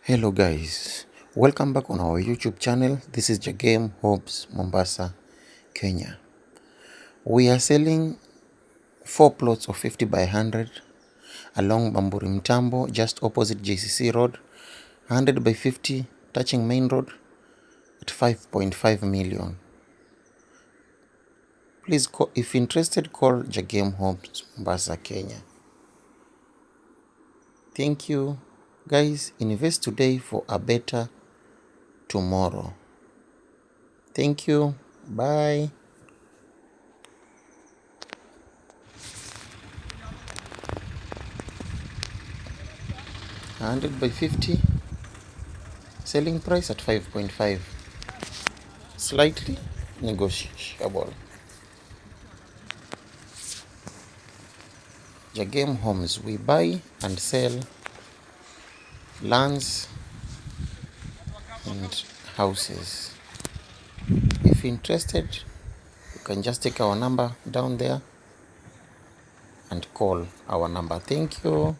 Hello guys, welcome back on our YouTube channel. This is Jagame Homes, Mombasa, Kenya. We are selling 4 plots of 50 by 100 along Bamburi Mtambo, just opposite JCC Road, 100 by 50 touching main road at 5.5 million. Please call, if interested, call Jagame Homes, Mombasa, Kenya. Thank you guys. Invest today for a better tomorrow. Thank you. Bye. 100 by 50, selling price at 5.5, slightly negotiable. Jagame Homes, we buy and sell lands and houses. If interested, you can just take our number down there and call our number. Thank you.